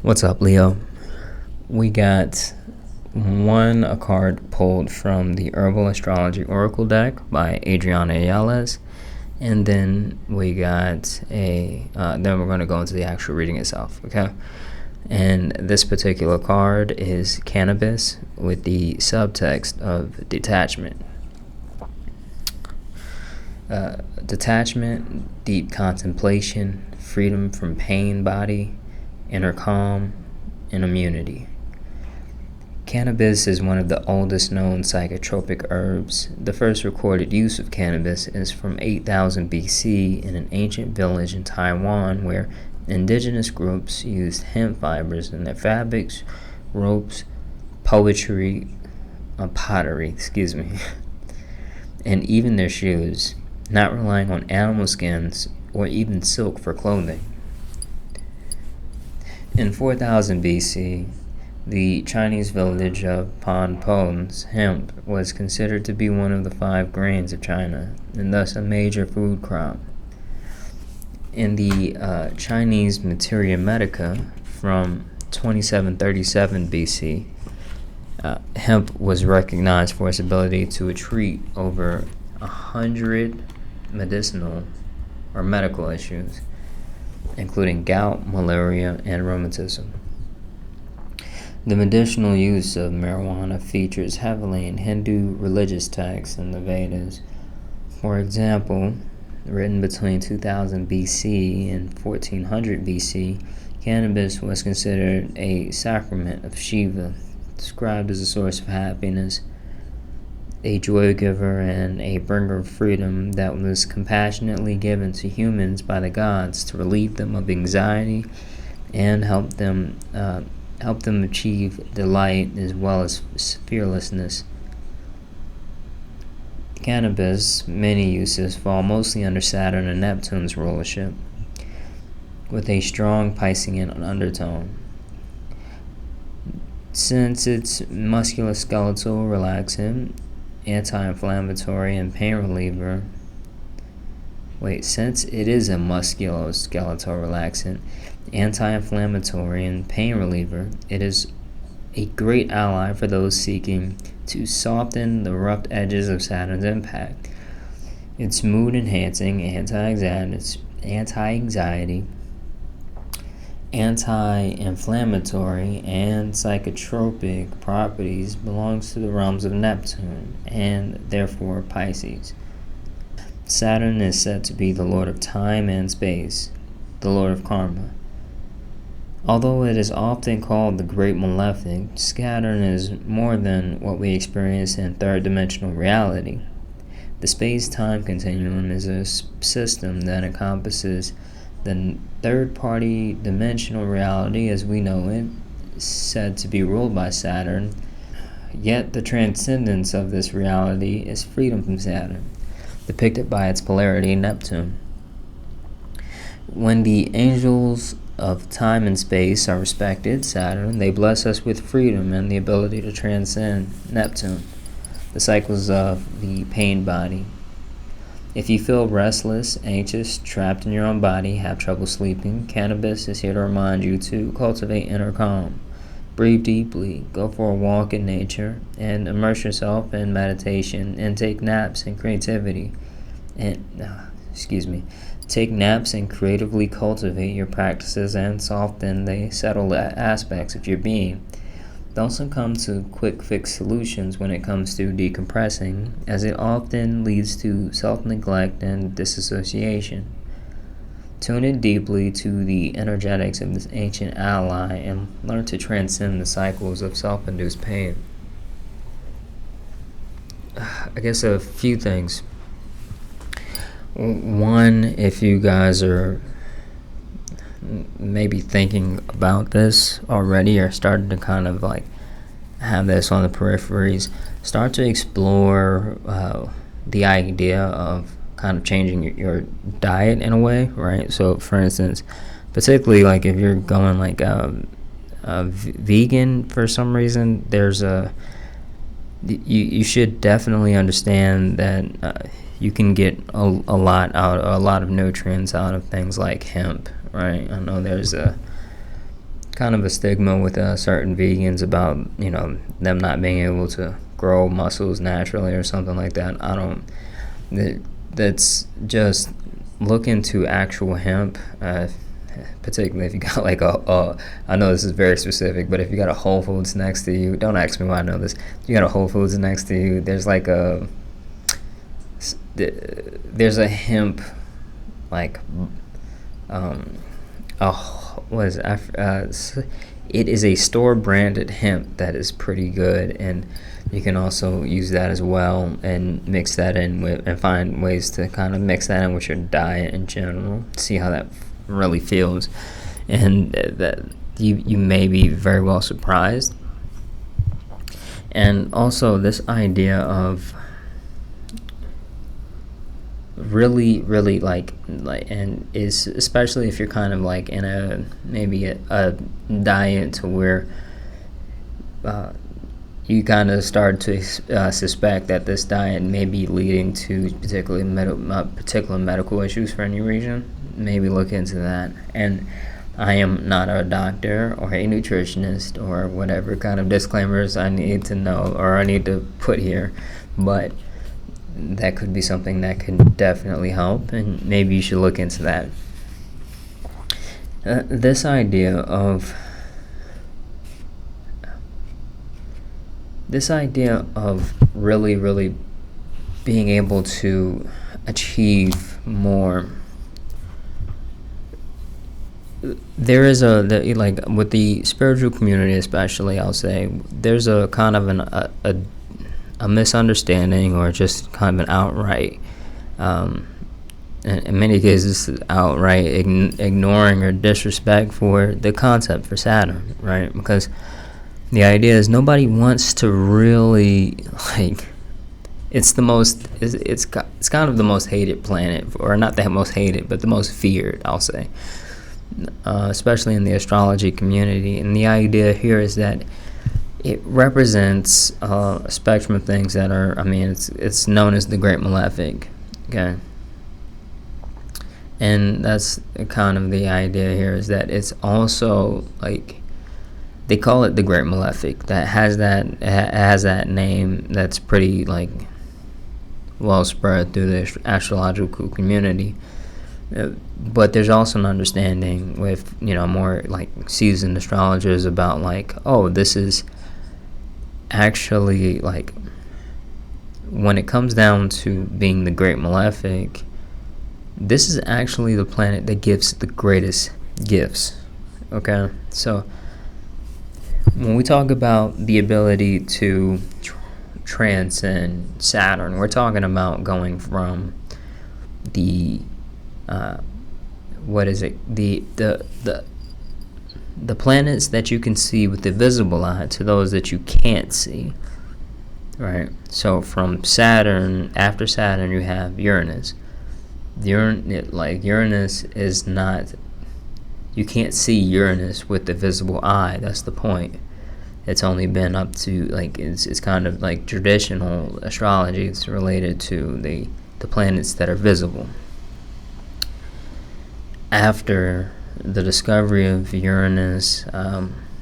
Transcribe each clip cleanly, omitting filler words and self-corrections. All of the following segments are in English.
What's up, Leo? We got a card pulled from the Herbal Astrology Oracle deck by Adriana Ayales, and then we got then we're going to go into the actual reading itself, okay? And this particular card is Cannabis with the subtext of detachment. Detachment, deep contemplation, freedom from pain body, inner calm, and immunity. Cannabis is one of the oldest known psychotropic herbs. The first recorded use of cannabis is from 8000 BC in an ancient village in Taiwan where indigenous groups used hemp fibers in their fabrics, ropes, pottery, and even their shoes, not relying on animal skins or even silk for clothing. In 4000 BC, the Chinese village of Ponpon's hemp was considered to be one of the 5 grains of China, and thus a major food crop. In the Chinese Materia Medica from 2737 BC, hemp was recognized for its ability to treat over 100 medicinal or medical issues, including gout, malaria, and rheumatism. The medicinal use of marijuana features heavily in Hindu religious texts and the Vedas. For example, written between 2000 BC and 1400 BC, cannabis was considered a sacrament of Shiva, described as a source of happiness, a joy giver, and a bringer of freedom that was compassionately given to humans by the gods to relieve them of anxiety and help them achieve delight as well as fearlessness. Cannabis' many uses fall mostly under Saturn and Neptune's rulership, with a strong Piscean undertone. Since it's musculoskeletal, relaxant, anti-inflammatory, and pain reliever. Since it is a musculoskeletal relaxant, anti-inflammatory, and pain reliever, it is a great ally for those seeking to soften the rough edges of Saturn's impact. Its mood-enhancing, anti-anxiety, anti-inflammatory, and psychotropic properties belongs to the realms of Neptune and therefore Pisces. Saturn is said to be the lord of time and space, the lord of karma. Although it is often called the Great Malefic, Saturn is more than what we experience in third-dimensional reality. The space-time continuum is a system that encompasses the third-party dimensional reality as we know it, said to be ruled by Saturn, yet the transcendence of this reality is freedom from Saturn, depicted by its polarity Neptune. When the angels of time and space are respected, Saturn, they bless us with freedom and the ability to transcend Neptune, the cycles of the pain body. If you feel restless, anxious, trapped in your own body, have trouble sleeping, cannabis is here to remind you to cultivate inner calm. Breathe deeply, go for a walk in nature, and immerse yourself in meditation, and take naps and creativity. Take naps and creatively cultivate your practices and soften the settled aspects of your being. Don't succumb to quick fix solutions when it comes to decompressing, as it often leads to self-neglect and disassociation. Tune in deeply to the energetics of this ancient ally and learn to transcend the cycles of self-induced pain. I guess a few things. One, if you guys are maybe thinking about this already or starting to kind of like have this on the peripheries, start to explore the idea of kind of changing your diet in a way, right? So for instance, particularly like if you're going like a vegan for some reason, you should definitely understand that you can get a lot of nutrients out of things like hemp, right? I know there's kind of a stigma with certain vegans about, them not being able to grow muscles naturally or something like that. I don't. That's just look into actual hemp. Particularly if you got like I know this is very specific, but if you got a Whole Foods next to you, don't ask me why I know this. If you got a Whole Foods next to you, there's like there's a hemp, like, what is it? It is a store branded hemp that is pretty good, and you can also use that as well and mix that in with, and find ways to kind of mix that in with your diet in general. See how that really feels, and that you may be very well surprised. And also this idea of really like and is especially if you're kind of like in a maybe a diet to where you kind of start to suspect that this diet may be leading to particular medical issues for any region. Maybe look into that. And I am not a doctor or a nutritionist or whatever kind of disclaimers I need to know or I need to put here, but that could be something that could definitely help, and maybe you should look into that. This idea of really being able to achieve more. There is like with the spiritual community especially, I'll say there's a kind of a misunderstanding or just kind of an outright in many cases outright ignoring or disrespect for the concept for Saturn, right? Because the idea is nobody wants to really, like, it's kind of the most hated planet, or not the most hated, but the most feared, I'll say, especially in the astrology community. And the idea here is that it represents a spectrum of things that are, it's known as the Great Malefic, okay? And that's kind of the idea here, is that it's also, like, they call it the Great Malefic. That has that name that's pretty, like, well spread through the astrological community. But there's also an understanding with, more, like, seasoned astrologers about, like, oh, this is actually, like, when it comes down to being the Great Malefic, this is actually the planet that gives the greatest gifts, okay? So when we talk about the ability to transcend Saturn, we're talking about going from the the planets that you can see with the visible eye to those that you can't see, right? So from Saturn, after Saturn, you have Uranus. Uranus is not, you can't see Uranus with the visible eye. That's the point. It's only been up to, like, it's kind of like traditional astrology. It's related to the planets that are visible. After the discovery of Uranus,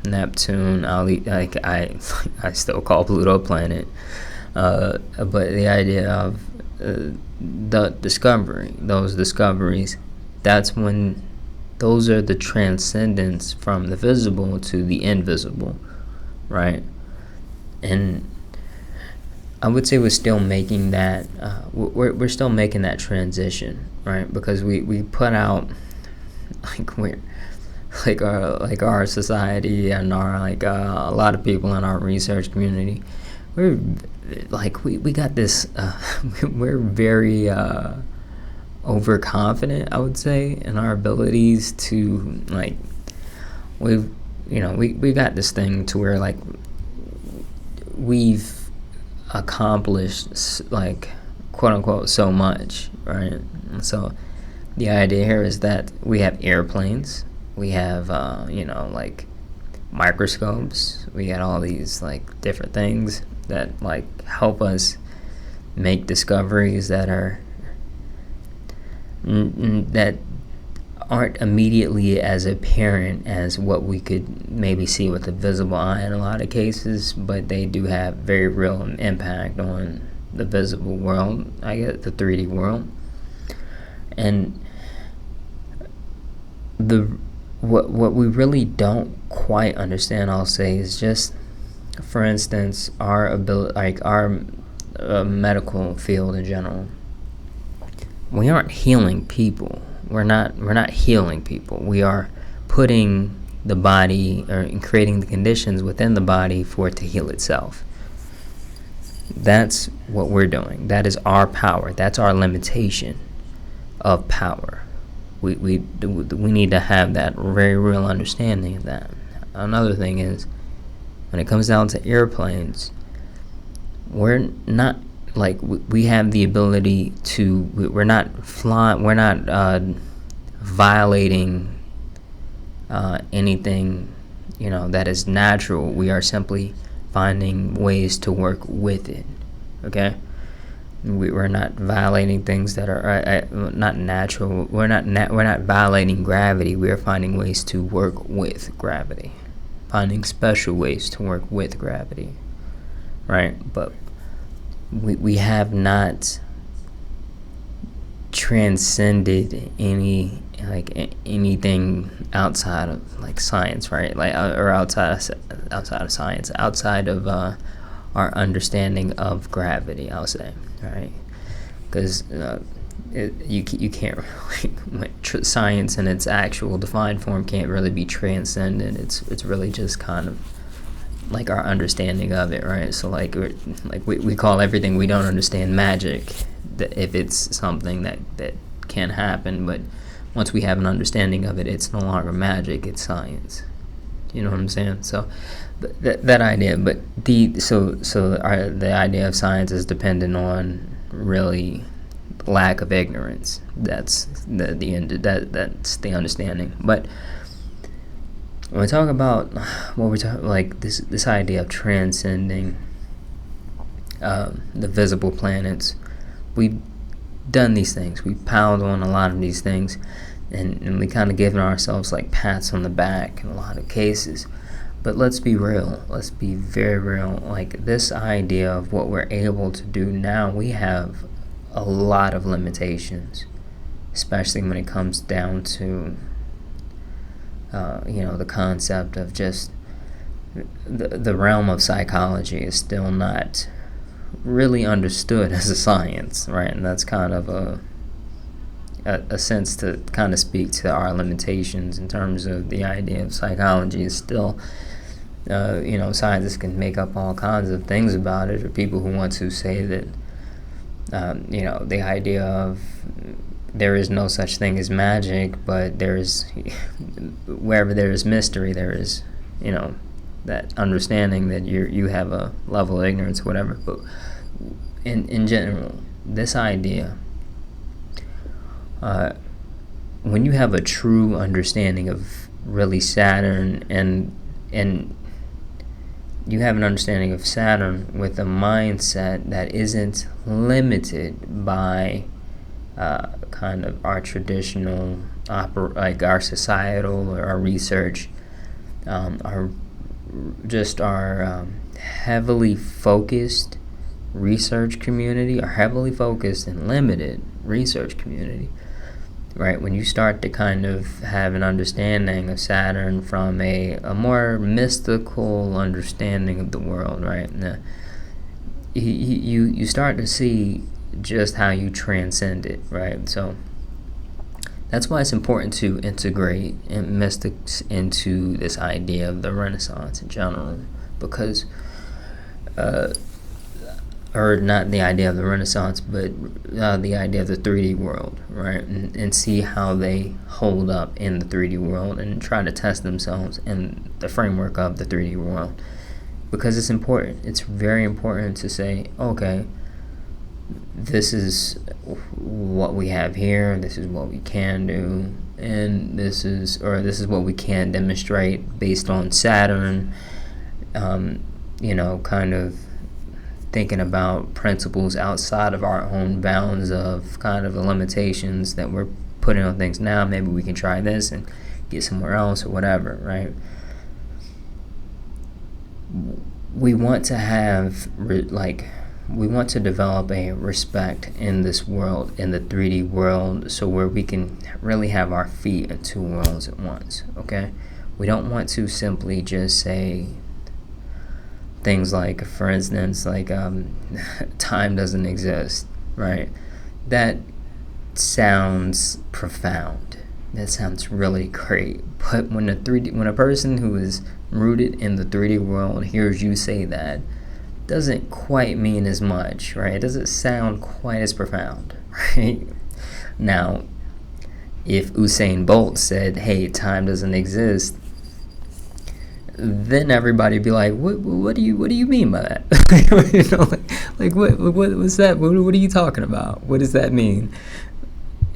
Neptune, I still call Pluto a planet, but the idea of those discoveries, that's when those are the transcendence from the visible to the invisible, right? And I would say we're still making that we're still making that transition, right? Because we put out, our society and our, a lot of people in our research community, we're we got this we're very overconfident, I would say, in our abilities to, we got this thing to where, we've accomplished, quote unquote, so much, right? So the idea here is that we have airplanes, we have microscopes, we got all these different things that help us make discoveries that are aren't immediately as apparent as what we could maybe see with the visible eye in a lot of cases, but they do have very real impact on the visible world, I guess, the 3D world. And what we really don't quite understand, I'll say, is just, for instance, our ability, like our medical field in general. We aren't healing people. We're not healing people. We are putting the body, or creating the conditions within the body for it to heal itself. That's what we're doing. That is our power. That's our limitation of power. We need to have that very real understanding of that. Another thing is, when it comes down to airplanes, we're not, like, we have the ability to, we're not flying, we're not violating anything, that is natural. We are simply finding ways to work with it. Okay, we're not violating things that are not natural. We're not violating gravity. We are finding ways to work with gravity, finding special ways to work with gravity, right? But we have not transcended anything outside of, like, science, right? Like, or outside of science, outside of our understanding of gravity, I'll say, right? Because you can't really, science in its actual defined form can't really be transcended. It's really just kind of like our understanding of it, right? So we call everything we don't understand magic, if it's something that can happen, but once we have an understanding of it, it's no longer magic, it's science. You know what I'm saying? So that idea, but the idea of science is dependent on really lack of ignorance. That's that's the understanding. But when we talk about what we're talking, like this idea of transcending the visible planets, we've done these things. We piled on a lot of these things, and we kind of given ourselves like pats on the back in a lot of cases. But let's be real. Let's be very real. Like, this idea of what we're able to do now, we have a lot of limitations, especially when it comes down to the concept of just the realm of psychology is still not really understood as a science, right? And that's kind of a sense to kind of speak to our limitations in terms of the idea of psychology is still, scientists can make up all kinds of things about it, or people who want to say that, the idea of there is no such thing as magic, but there's, wherever there is mystery, there is, that understanding that you have a level of ignorance, whatever. But in general, this idea, when you have a true understanding of really Saturn, and you have an understanding of Saturn with a mindset that isn't limited by kind of our traditional, like our societal or our research, our heavily focused research community, or heavily focused and limited research community, right? When you start to kind of have an understanding of Saturn from a more mystical understanding of the world, right? Now, you start to see just how you transcend it, right? So that's why it's important to integrate mystics into this idea of the Renaissance in general, because or not the idea of the Renaissance, but the idea of the 3D world, right? And see how they hold up in the 3D world, and try to test themselves in the framework of the 3D world. Because it's important. It's very important to say, okay, this is what we have here, this is what we can do, and this is what we can demonstrate based on Saturn, kind of thinking about principles outside of our own bounds of kind of the limitations that we're putting on things now. Maybe we can try this and get somewhere else or whatever, right? We want to have we want to develop a respect in this world, in the 3D world, so where we can really have our feet in two worlds at once, okay? We don't want to simply just say things like, for instance, like time doesn't exist, right? That sounds profound. That sounds really great. But when a person who is rooted in the 3D world hears you say that, doesn't quite mean as much, right? It doesn't sound quite as profound, right? Now, if Usain Bolt said, "Hey, time doesn't exist," then everybody would be like, "What do you mean by that?" What's that? What are you talking about? What does that mean?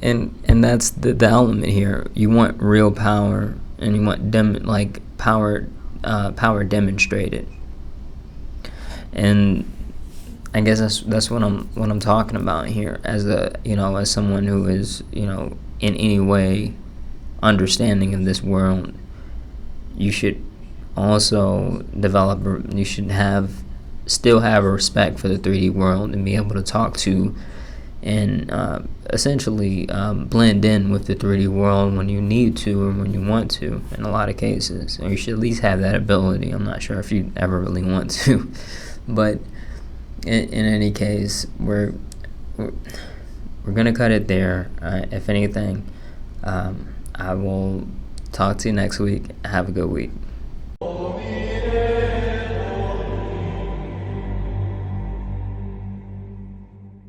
And that's the element here. You want real power, and you want power demonstrated. And I guess that's what I'm talking about here, as as someone who is in any way understanding of this world. You should also you should still have a respect for the 3D world and be able to talk to and essentially blend in with the 3D world when you need to or when you want to, in a lot of cases. Or you should at least have that ability. I'm not sure if you ever really want to. But in any case, we're gonna cut it there. If anything, I will talk to you next week. Have a good week.